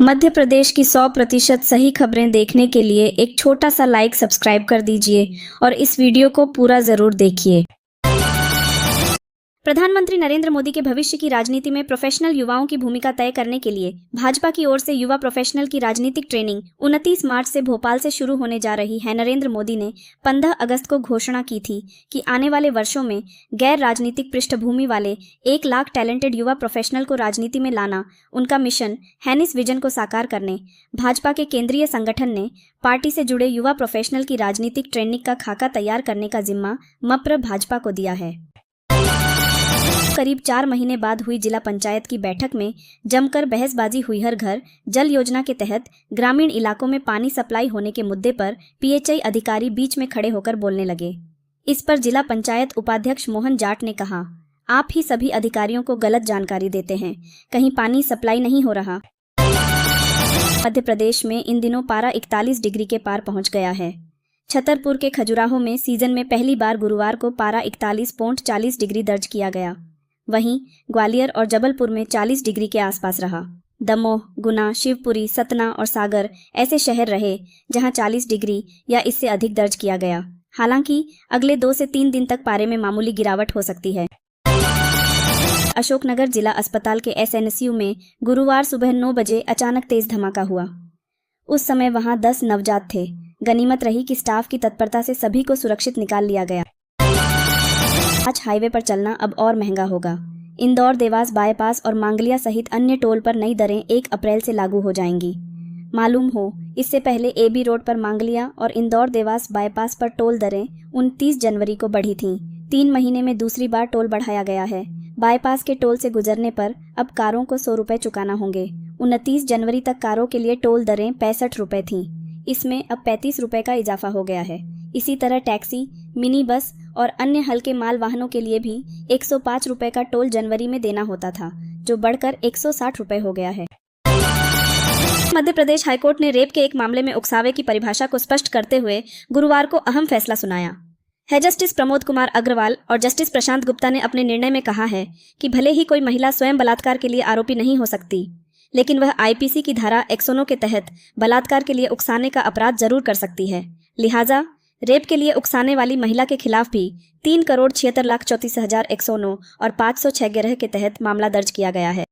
मध्य प्रदेश की 100% सही खबरें देखने के लिए एक छोटा सा लाइक सब्सक्राइब कर दीजिए और इस वीडियो को पूरा जरूर देखिए। प्रधानमंत्री नरेंद्र मोदी के भविष्य की राजनीति में प्रोफेशनल युवाओं की भूमिका तय करने के लिए भाजपा की ओर से युवा प्रोफेशनल की राजनीतिक ट्रेनिंग 29 मार्च से भोपाल से शुरू होने जा रही है। नरेंद्र मोदी ने 15 अगस्त को घोषणा की थी कि आने वाले वर्षों में गैर राजनीतिक पृष्ठभूमि वाले 1 लाख टैलेंटेड युवा प्रोफेशनल को राजनीति में लाना उनका मिशन है। इस विजन को साकार करने भाजपा के केंद्रीय संगठन ने पार्टी से जुड़े युवा प्रोफेशनल की राजनीतिक ट्रेनिंग का खाका तैयार करने का जिम्मा मप्र भाजपा को दिया है। करीब 4 महीने बाद हुई जिला पंचायत की बैठक में जमकर बहसबाजी हुई। हर घर जल योजना के तहत ग्रामीण इलाकों में पानी सप्लाई होने के मुद्दे पर पीएचई अधिकारी बीच में खड़े होकर बोलने लगे। इस पर जिला पंचायत उपाध्यक्ष मोहन जाट ने कहा, आप ही सभी अधिकारियों को गलत जानकारी देते हैं, कहीं पानी सप्लाई नहीं हो रहा। मध्य प्रदेश में इन दिनों पारा 41 डिग्री के पार पहुंच गया है। छतरपुर के खजुराहो में सीजन में पहली बार गुरुवार को पारा 41.40 डिग्री दर्ज किया गया। वहीं ग्वालियर और जबलपुर में 40 डिग्री के आसपास रहा। दमोह, गुना, शिवपुरी, सतना और सागर ऐसे शहर रहे जहां 40 डिग्री या इससे अधिक दर्ज किया गया। हालांकि अगले 2 से 3 दिन तक पारे में मामूली गिरावट हो सकती है। अशोकनगर जिला अस्पताल के एसएनसीयू में गुरुवार सुबह 9 बजे अचानक तेज धमाका हुआ। उस समय वहां 10 नवजात थे। गनीमत रही कि स्टाफ की तत्परता से सभी को सुरक्षित निकाल लिया गया। आज हाईवे पर चलना अब और महंगा होगा। इंदौर, देवास बाईपास और मांगलिया सहित अन्य टोल पर नई दरें 1 अप्रैल से लागू हो जाएंगी। मालूम हो, इससे पहले एबी रोड पर मांगलिया और इंदौर देवास बाईपास पर टोल दरें 29 जनवरी को बढ़ी थीं। 3 महीने में दूसरी बार टोल बढ़ाया गया है। बाईपास के टोल से गुजरने पर अब कारों को 100 रुपये चुकाना होंगे। 29 जनवरी तक कारों के लिए टोल दरें 65 रुपये थीं। इसमें अब 35 रुपये का इजाफा हो गया है। इसी तरह टैक्सी, मिनी बस और अन्य हल्के माल वाहनों के लिए भी 105 रुपये का टोल जनवरी में देना होता था, जो बढ़कर 160 रुपये हो गया है। मध्य प्रदेश हाईकोर्ट ने रेप के एक मामले में उकसावे की परिभाषा को स्पष्ट करते हुए गुरुवार को अहम फैसला सुनाया है। जस्टिस प्रमोद कुमार अग्रवाल और जस्टिस प्रशांत गुप्ता ने अपने निर्णय में कहा है कि भले ही कोई महिला स्वयं बलात्कार के लिए आरोपी नहीं हो सकती, लेकिन वह आईपीसी की धारा 109 के तहत बलात्कार के लिए उकसाने का अपराध जरूर कर सकती है। लिहाजा रेप के लिए उकसाने वाली महिला के खिलाफ भी 3,76,34,109 और 506 गिरह के तहत मामला दर्ज किया गया है।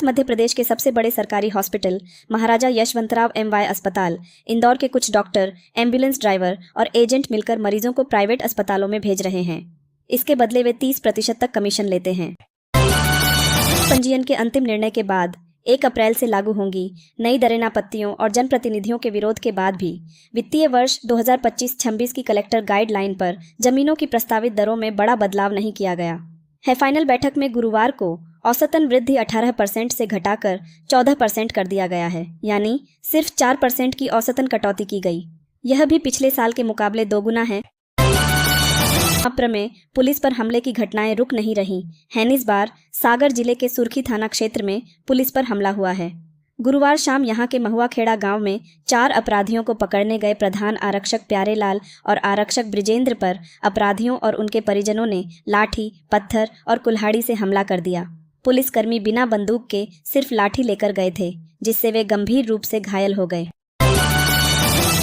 मध्य प्रदेश के सबसे बड़े सरकारी हॉस्पिटल महाराजा यशवंतराव एमवाय अस्पताल, इंदौर के कुछ डॉक्टर, एम्बुलेंस ड्राइवर और एजेंट मिलकर मरीजों को प्राइवेट अस्पतालों में भेज रहे हैं। इसके बदले वे 30% तक कमीशन लेते हैं। पंजीयन के अंतिम निर्णय के बाद 1 अप्रैल से लागू होंगी नई दरें। नापत्तियों और जनप्रतिनिधियों के विरोध के बाद भी वित्तीय वर्ष 2025-26 की कलेक्टर गाइडलाइन पर जमीनों की प्रस्तावित दरों में बड़ा बदलाव नहीं किया गया है। फाइनल बैठक में गुरुवार को औसतन वृद्धि 18% से घटाकर 14% कर दिया गया है, यानी सिर्फ 4% की औसतन कटौती की गई। यह भी पिछले साल के मुकाबले दोगुना है। मप्र में पुलिस पर हमले की घटनाएं रुक नहीं रही हैं। इस बार सागर जिले के सुर्खी थाना क्षेत्र में पुलिस पर हमला हुआ है। गुरुवार शाम यहां के महुआखेड़ा गांव में 4 अपराधियों को पकड़ने गए प्रधान आरक्षक प्यारेलाल और आरक्षक ब्रिजेंद्र पर अपराधियों और उनके परिजनों ने लाठी, पत्थर और कुल्हाड़ी से हमला कर दिया। पुलिसकर्मी बिना बंदूक के सिर्फ लाठी लेकर गए थे, जिससे वे गंभीर रूप से घायल हो गए।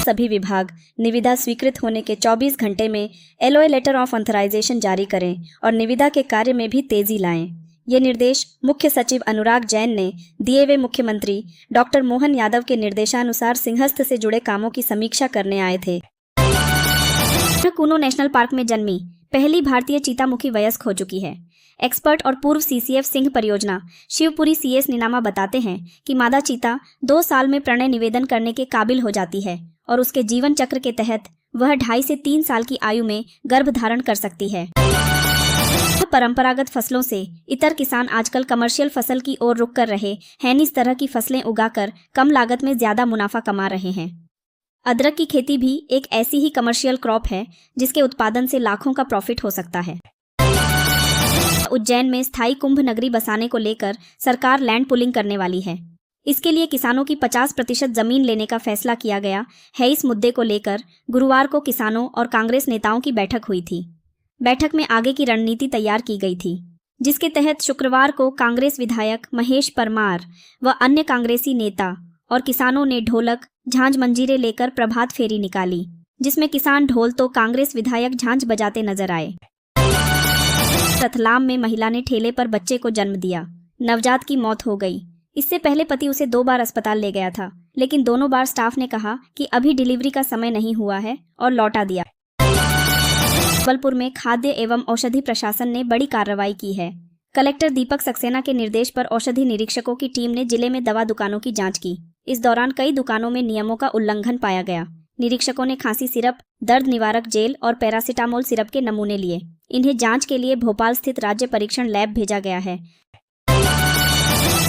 सभी विभाग निविदा स्वीकृत होने के 24 घंटे में एलओए लेटर ऑफ ऑथराइजेशन जारी करें और निविदा के कार्य में भी तेजी लाएं। ये निर्देश मुख्य सचिव अनुराग जैन ने दिए। वे मुख्यमंत्री डॉक्टर मोहन यादव के निर्देशानुसार सिंहस्थ से जुड़े कामों की समीक्षा करने आए थे। कूनो नेशनल पार्क में जन्मी पहली भारतीय चीतामुखी वयस्क हो चुकी है। एक्सपर्ट और पूर्व सीसीएफ सिंह परियोजना शिवपुरी सीएस निनामा बताते हैं कि मादा चीता 2 साल में प्रणय निवेदन करने के काबिल हो जाती है और उसके जीवन चक्र के तहत वह 2.5 से 3 साल की आयु में गर्भ धारण कर सकती है। परंपरागत फसलों से इतर किसान आजकल कमर्शियल फसल की ओर रुख कर रहे हैं। इस तरह की फसलें उगाकर कम लागत में ज्यादा मुनाफा कमा रहे हैं। अदरक की खेती भी एक ऐसी ही कमर्शियल क्रॉप है जिसके उत्पादन से लाखों का प्रॉफिट हो सकता है। उज्जैन में स्थायी कुंभ नगरी बसाने को लेकर सरकार लैंड पुलिंग करने वाली है। इसके लिए किसानों की 50% जमीन लेने का फैसला किया गया है। इस मुद्दे को लेकर गुरुवार को किसानों और कांग्रेस नेताओं की बैठक हुई थी। बैठक में आगे की रणनीति तैयार की गई थी। जिसके तहत शुक्रवार को कांग्रेस विधायक महेश परमार व अन्य कांग्रेसी नेता और किसानों ने ढोलक, झांझ मंजीरे लेकर प्रभात फेरी निकाली, जिसमें किसान ढोल तो कांग्रेस विधायक झांझ बजाते नजर आए। रतलाम में महिला ने ठेले पर बच्चे को जन्म दिया, नवजात की मौत हो गई। इससे पहले पति उसे 2 बार अस्पताल ले गया था, लेकिन दोनों बार स्टाफ ने कहा कि अभी डिलीवरी का समय नहीं हुआ है और लौटा दिया। जबलपुर में खाद्य एवं औषधि प्रशासन ने बड़ी कार्रवाई की है। कलेक्टर दीपक सक्सेना के निर्देश पर औषधि निरीक्षकों की टीम ने जिले में दवा दुकानों की जांच की। इस दौरान कई दुकानों में नियमों का उल्लंघन पाया गया। निरीक्षकों ने खांसी सिरप, दर्द निवारक जेल और पैरासिटामोल सिरप के नमूने लिए। इन्हें जांच के लिए भोपाल स्थित राज्य परीक्षण लैब भेजा गया है।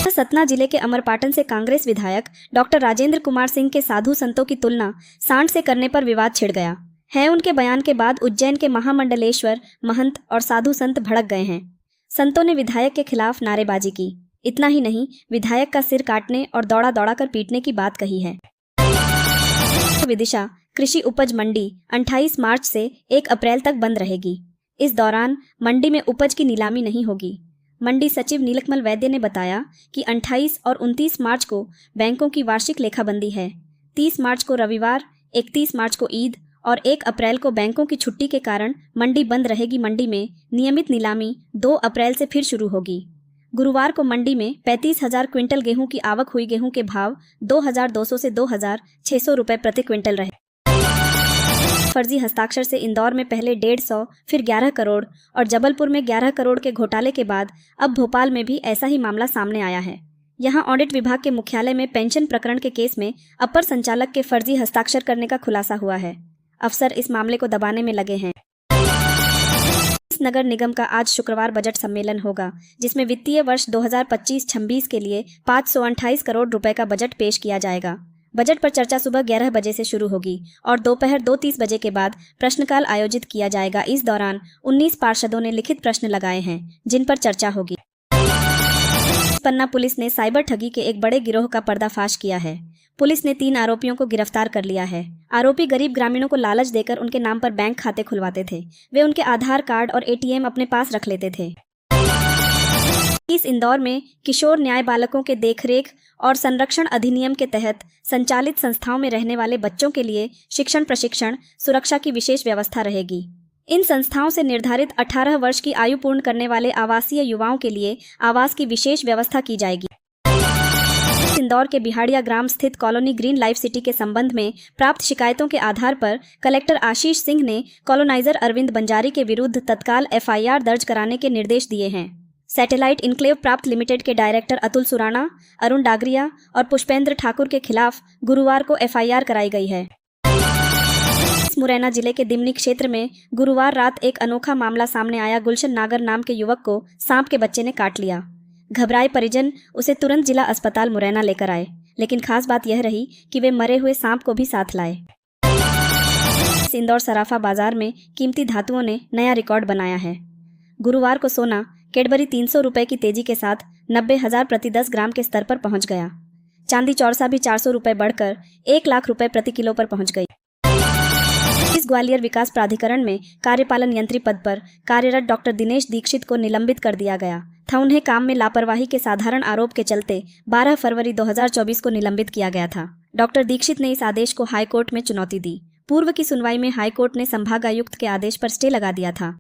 सतना जिले के अमरपाटन से कांग्रेस विधायक डॉक्टर राजेंद्र कुमार सिंह के साधु संतों की तुलना सांड से करने पर विवाद छिड़ गया है। उनके बयान के बाद उज्जैन के महामंडलेश्वर महंत और साधु संत भड़क गए हैं। संतों ने विधायक के खिलाफ नारेबाजी की। इतना ही नहीं, विधायक का सिर काटने और दौड़ा दौड़ा कर पीटने की बात कही है। विदिशा कृषि उपज मंडी 28 मार्च से 1 अप्रैल तक बंद रहेगी। इस दौरान मंडी में उपज की नीलामी नहीं होगी। मंडी सचिव नीलकमल वैद्य ने बताया कि 28 और 29 मार्च को बैंकों की वार्षिक लेखाबंदी है। 30 मार्च को रविवार, 31 मार्च को ईद और 1 अप्रैल को बैंकों की छुट्टी के कारण मंडी बंद रहेगी। मंडी में नियमित नीलामी 2 अप्रैल से फिर शुरू होगी। गुरुवार को मंडी में 35,000 क्विंटल गेहूं की आवक हुई। गेहूं के भाव 2,200 से 2,600 रुपए प्रति क्विंटल रहे। फर्जी हस्ताक्षर से इंदौर में पहले 150, फिर 11 करोड़ और जबलपुर में 11 करोड़ के घोटाले के बाद अब भोपाल में भी ऐसा ही मामला सामने आया है। यहां ऑडिट विभाग के मुख्यालय में पेंशन प्रकरण के केस में अपर संचालक के फर्जी हस्ताक्षर करने का खुलासा हुआ है। अफसर इस मामले को दबाने में लगे हैं। नगर निगम का आज शुक्रवार बजट सम्मेलन होगा, जिसमें वित्तीय वर्ष 2025-26 के लिए 528 करोड़ रुपए का बजट पेश किया जाएगा। बजट पर चर्चा सुबह 11 बजे से शुरू होगी और दोपहर 2:30 बजे के बाद प्रश्नकाल आयोजित किया जाएगा। इस दौरान 19 पार्षदों ने लिखित प्रश्न लगाए हैं, जिन पर चर्चा होगी। पन्ना पुलिस ने साइबर ठगी के एक बड़े गिरोह का पर्दाफाश किया है। पुलिस ने 3 आरोपियों को गिरफ्तार कर लिया है। आरोपी गरीब ग्रामीणों को लालच देकर उनके नाम पर बैंक खाते खुलवाते थे। वे उनके आधार कार्ड और ATM अपने पास रख लेते थे। इस इंदौर में किशोर न्याय बालकों के देखरेख और संरक्षण अधिनियम के तहत संचालित संस्थाओं में रहने वाले बच्चों के लिए शिक्षण, प्रशिक्षण, सुरक्षा की विशेष व्यवस्था रहेगी। इन संस्थाओं से निर्धारित 18 वर्ष की आयु पूर्ण करने वाले आवासीय युवाओं के लिए आवास की विशेष व्यवस्था की जाएगी। इंदौर के बिहाड़िया ग्राम स्थित कॉलोनी ग्रीन लाइफ सिटी के संबंध में प्राप्त शिकायतों के आधार पर कलेक्टर आशीष सिंह ने कॉलोनाइजर अरविंद बंजारी के विरुद्ध तत्काल FIR दर्ज कराने के निर्देश दिए हैं। सैटेलाइट इनक्लेव प्राप्त लिमिटेड के डायरेक्टर अतुल सुराणा, अरुण डागरिया और पुष्पेंद्र ठाकुर के खिलाफ गुरुवार को FIR कराई गई है। मुरैना जिले के दिमनी क्षेत्र में गुरुवार रात एक अनोखा मामला सामने आया। गुलशन नागर नाम के युवक को सांप के बच्चे ने काट लिया। घबराए परिजन उसे तुरंत जिला अस्पताल मुरैना लेकर आए, लेकिन खास बात यह रही कि वे मरे हुए सांप को भी साथ लाए। इंदौर सराफा बाजार में कीमती धातुओं ने नया रिकॉर्ड बनाया है। गुरुवार को सोना कैडबरी 300 रुपए की तेजी के साथ 90,000 प्रति 10 ग्राम के स्तर पर पहुंच गया। चांदी चौरसा भी 400 रुपए बढ़कर 1 लाख रुपए प्रति किलो पर पहुंच गई। इस ग्वालियर विकास प्राधिकरण में कार्यपालन यंत्री पद पर कार्यरत डॉक्टर दिनेश दीक्षित को निलंबित कर दिया गया था। उन्हें काम में लापरवाही के साधारण आरोप के चलते 12 फरवरी 2024 को निलंबित किया गया था। डॉक्टर दीक्षित ने इस आदेश को हाईकोर्ट में चुनौती दी। पूर्व की सुनवाई में हाईकोर्ट ने संभागायुक्त के आदेश पर स्टे लगा दिया था।